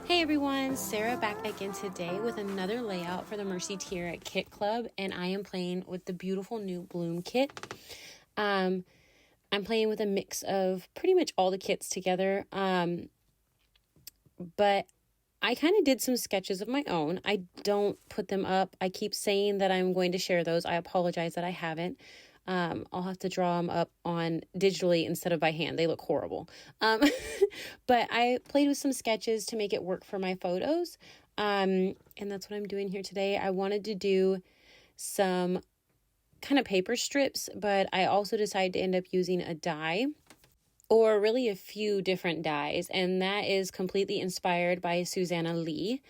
Hey everyone, Sarah back again today with another layout for the Mercy Tiara Kit Club, and I am playing with the beautiful new Bloom kit. I'm playing with a mix of pretty much all the kits together, but I kind of did some sketches of my own. I don't put them up. I keep saying that I'm going to share those. I apologize that I haven't. I'll have to draw them up on digitally instead of by hand. They look horrible. But I played with some sketches to make it work for my photos. And that's what I'm doing here today. I wanted to do some kind of paper strips, but I also decided to end up using a die, or really a few different dies, and that is completely inspired by Susanna Lee.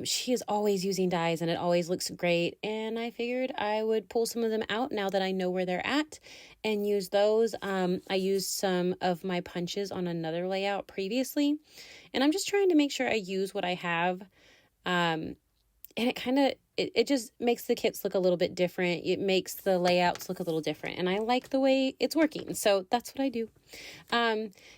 She is always using dies and it always looks great, and I figured I would pull some of them out now that I know where they're at and use those. I used some of my punches on another layout previously, and I'm just trying to make sure I use what I have. And it kind of, it just makes the kits look a little bit different. It makes the layouts look a little different. And I like the way it's working. So that's what I do.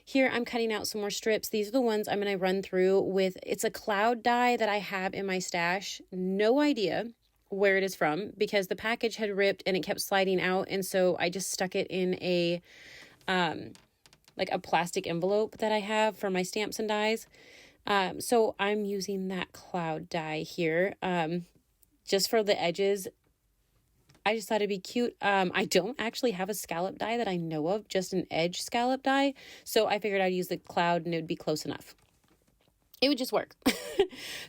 Here I'm cutting out some more strips. These are the ones I'm going to run through with. It's a cloud die that I have in my stash. No idea where it is from because the package had ripped and it kept sliding out. And so I just stuck it in a, like a plastic envelope that I have for my stamps and dies. So I'm using that cloud die here, just for the edges. I just thought it'd be cute. I don't actually have a scallop die that I know of, just an edge scallop die. So I figured I'd use the cloud and it would be close enough. It would just work.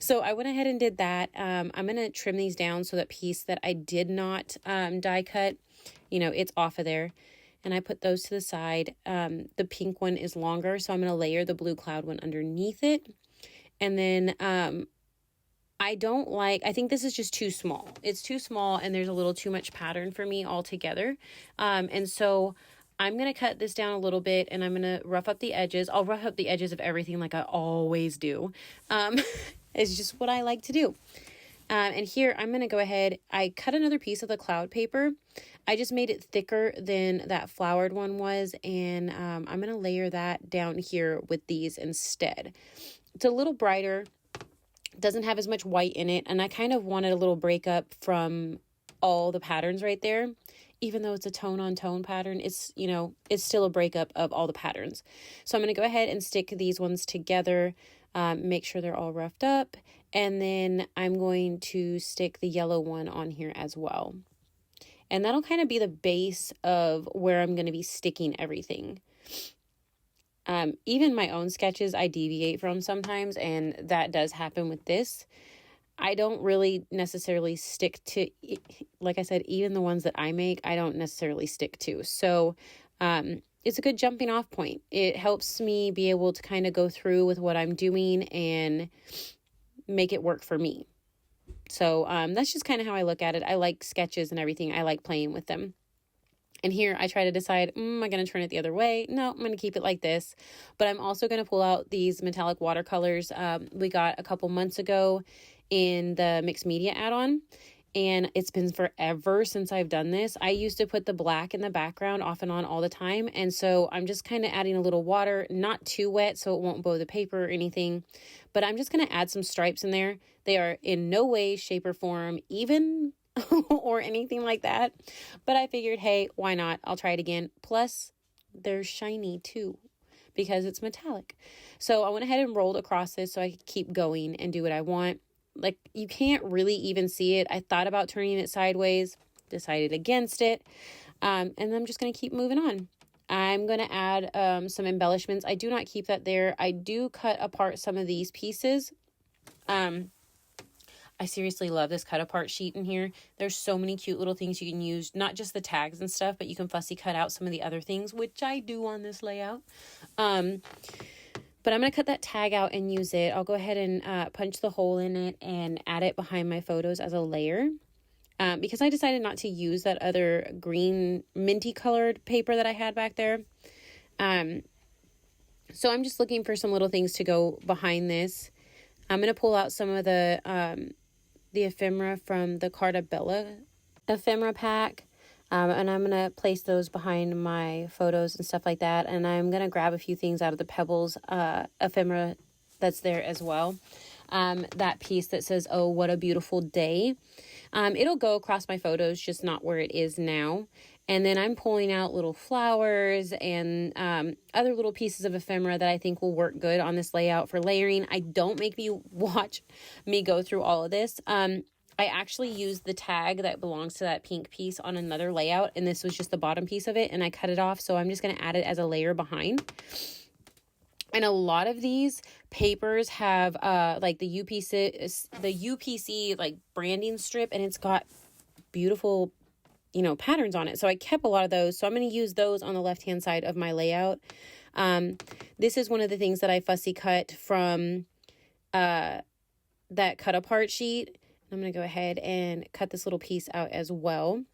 So I went ahead and did that. I'm going to trim these down so that piece that I did not, die cut, it's off of there. And I put those to the side. The pink one is longer, so I'm going to layer the blue cloud one underneath it. And then I think this is just too small. It's too small and there's a little too much pattern for me altogether. And so I'm going to cut this down a little bit and I'm going to rough up the edges. I'll rough up the edges of everything like I always do. It's just what I like to do. And here I'm going to go ahead. I cut another piece of the cloud paper. I just made it thicker than that flowered one was. And I'm going to layer that down here with these instead. It's a little brighter, doesn't have as much white in it. And I kind of wanted a little breakup from all the patterns right there. Even though it's a tone on tone pattern, it's still a breakup of all the patterns. So I'm going to go ahead and stick these ones together. Make sure they're all roughed up, and then I'm going to stick the yellow one on here as well. And that'll kind of be the base of where I'm going to be sticking everything. Even my own sketches I deviate from sometimes, and that does happen with this. I don't really necessarily stick to, like I said, even the ones that I make, I don't necessarily stick to. So, it's a good jumping off point. It helps me be able to kind of go through with what I'm doing and make it work for me. So that's just kind of how I look at it. I like sketches and everything. I like playing with them. And here I try to decide, am I going to turn it the other way? No, I'm going to keep it like this. But I'm also going to pull out these metallic watercolors we got a couple months ago in the mixed media add-on. And it's been forever since I've done this. I used to put the black in the background off and on all the time. And so I'm just kind of adding a little water, not too wet so it won't bow the paper or anything. But I'm just going to add some stripes in there. They are in no way, shape, or form even or anything like that. But I figured, hey, why not? I'll try it again. Plus, they're shiny too because it's metallic. So I went ahead and rolled across this so I could keep going and do what I want. Like, you can't really even see it. I thought about turning it sideways, decided against it. And I'm just going to keep moving on. I'm going to add some embellishments. I do not keep that there. I do cut apart some of these pieces. I seriously love this cut apart sheet in here. There's so many cute little things you can use, not just the tags and stuff, but you can fussy cut out some of the other things, which I do on this layout. But I'm going to cut that tag out and use it. I'll go ahead and punch the hole in it and add it behind my photos as a layer. Because I decided not to use that other green minty colored paper that I had back there. So I'm just looking for some little things to go behind this. I'm going to pull out some of the ephemera from the Carta Bella ephemera pack. And I'm going to place those behind my photos and stuff like that. And I'm going to grab a few things out of the Pebbles ephemera that's there as well. That piece that says, "Oh, what a beautiful day." It'll go across my photos, just not where it is now. And then I'm pulling out little flowers and other little pieces of ephemera that I think will work good on this layout for layering. Don't make me watch me go through all of this. I actually used the tag that belongs to that pink piece on another layout, and this was just the bottom piece of it, and I cut it off, so I'm just going to add it as a layer behind. And a lot of these papers have like the UPC like branding strip, and it's got beautiful, you know, patterns on it. So I kept a lot of those. So I'm going to use those on the left-hand side of my layout. This is one of the things that I fussy cut from that cut apart sheet. I'm going to go ahead and cut this little piece out as well.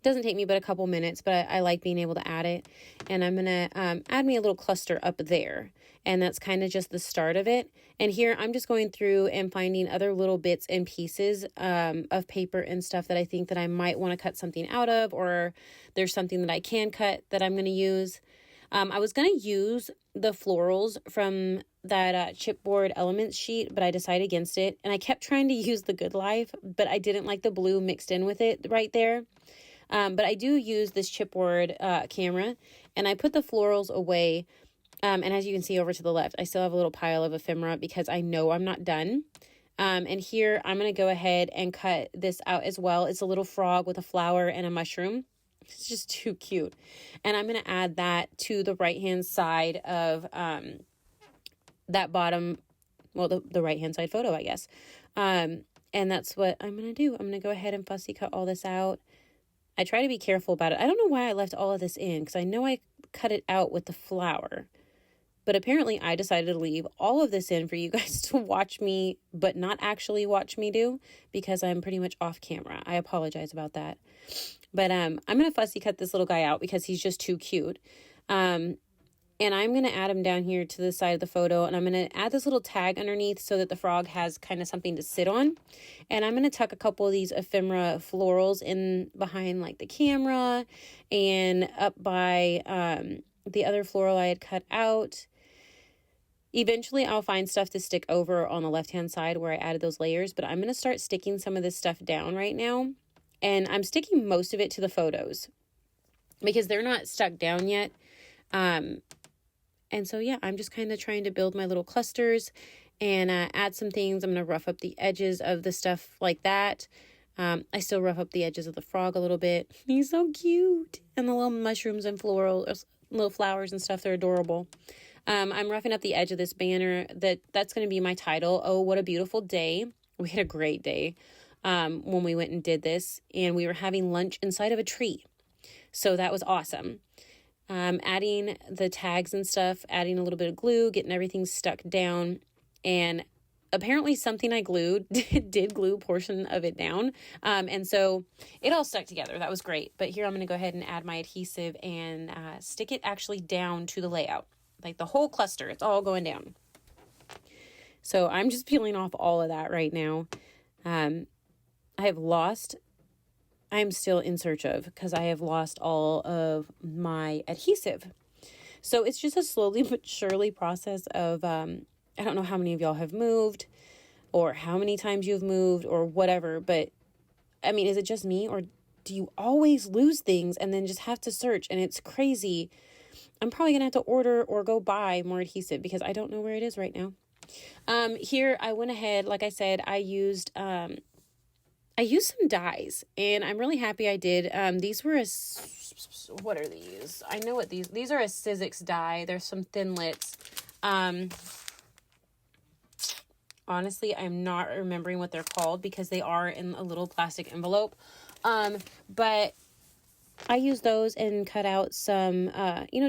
Doesn't take me but a couple minutes, but I like being able to add it. And I'm going to add me a little cluster up there. And that's kind of just the start of it. And here I'm just going through and finding other little bits and pieces of paper and stuff that I think that I might want to cut something out of, or there's something that I can cut that I'm going to use. I was going to use the florals from that chipboard elements sheet, but I decided against it. And I kept trying to use the Good Life, but I didn't like the blue mixed in with it right there. But I do use this chipboard camera, and I put the florals away. And as you can see over to the left, I still have a little pile of ephemera because I know I'm not done. And here I'm going to go ahead and cut this out as well. It's a little frog with a flower and a mushroom. It's just too cute. And I'm going to add that to the right-hand side of that bottom, well, the right-hand side photo, I guess. And that's what I'm going to do. I'm going to go ahead and fussy cut all this out. I try to be careful about it. I don't know why I left all of this in, because I know I cut it out with the flower. But apparently I decided to leave all of this in for you guys to watch me, but not actually watch me do, because I'm pretty much off camera. I apologize about that. But I'm going to fussy cut this little guy out because he's just too cute. And I'm going to add him down here to the side of the photo. And I'm going to add this little tag underneath so that the frog has kind of something to sit on. And I'm going to tuck a couple of these ephemera florals in behind like the camera and up by the other floral I had cut out. Eventually, I'll find stuff to stick over on the left-hand side where I added those layers. But I'm going to start sticking some of this stuff down right now. And I'm sticking most of it to the photos because they're not stuck down yet. And so, yeah, I'm just kind of trying to build my little clusters and add some things. I'm going to rough up the edges of the stuff like that. I still rough up the edges of the frog a little bit. He's so cute. And the little mushrooms and little flowers and stuff, they're adorable. I'm roughing up the edge of this banner. That's going to be my title. Oh, what a beautiful day. We had a great day when we went and did this. And we were having lunch inside of a tree. So that was awesome. Adding the tags and stuff, adding a little bit of glue, getting everything stuck down. And apparently something I glued did glue a portion of it down. And so it all stuck together. That was great. But here I'm going to go ahead and add my adhesive and stick it actually down to the layout. Like the whole cluster, it's all going down. So I'm just peeling off all of that right now. I'm still in search of, because I have lost all of my adhesive. So it's just a slowly but surely process of, I don't know how many of y'all have moved or how many times you've moved or whatever, but I mean, is it just me, or do you always lose things and then just have to search? And it's crazy. I'm probably gonna have to order or go buy more adhesive because I don't know where it is right now. Here I went ahead, like I said, I used some dyes, and I'm really happy I did. These were what are these? I know what these are a Sizzix dye. There's some Thinlits. Honestly, I'm not remembering what they're called because they are in a little plastic envelope. But I use those and cut out some,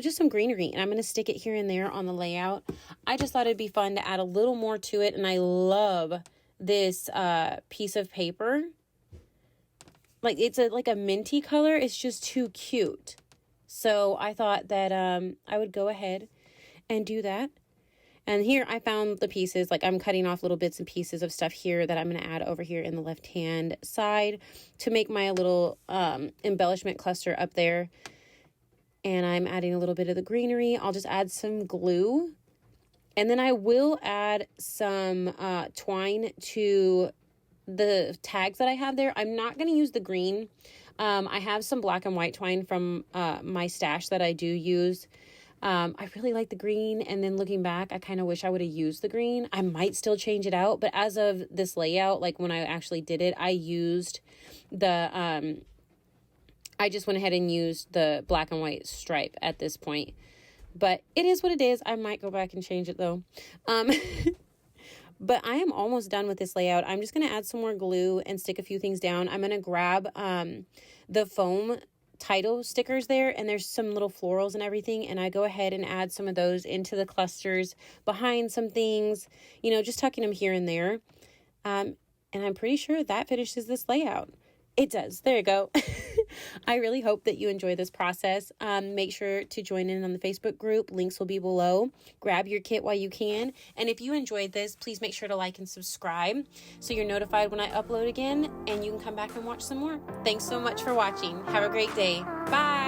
just some greenery, and I'm going to stick it here and there on the layout. I just thought it'd be fun to add a little more to it, and I love this piece of paper. Like, it's like a minty color. It's just too cute. So I thought that I would go ahead and do that. And here I found the pieces, like I'm cutting off little bits and pieces of stuff here that I'm going to add over here in the left-hand side to make my little embellishment cluster up there. And I'm adding a little bit of the greenery. I'll just add some glue And then I will add some twine to the tags that I have there. I'm not going to use the green. I have some black and white twine from my stash that I do use. I really like the green, and then looking back, I kind of wish I would have used the green. I might still change it out, but as of this layout, like when I actually did it, I used the, I just went ahead and used the black and white stripe at this point. But it is what it is. I might go back and change it though. But I am almost done with this layout. I'm just going to add some more glue and stick a few things down. I'm going to grab the foam title stickers there, and there's some little florals and everything, and I go ahead and add some of those into the clusters behind some things, you know, just tucking them here and there. And I'm pretty sure that finishes this layout. It does. There you go. I really hope that you enjoy this process. Make sure to join in on the Facebook group. Links will be below. Grab your kit while you can. And if you enjoyed this, please make sure to like and subscribe so you're notified when I upload again, and you can come back and watch some more. Thanks so much for watching. Have a great day. Bye.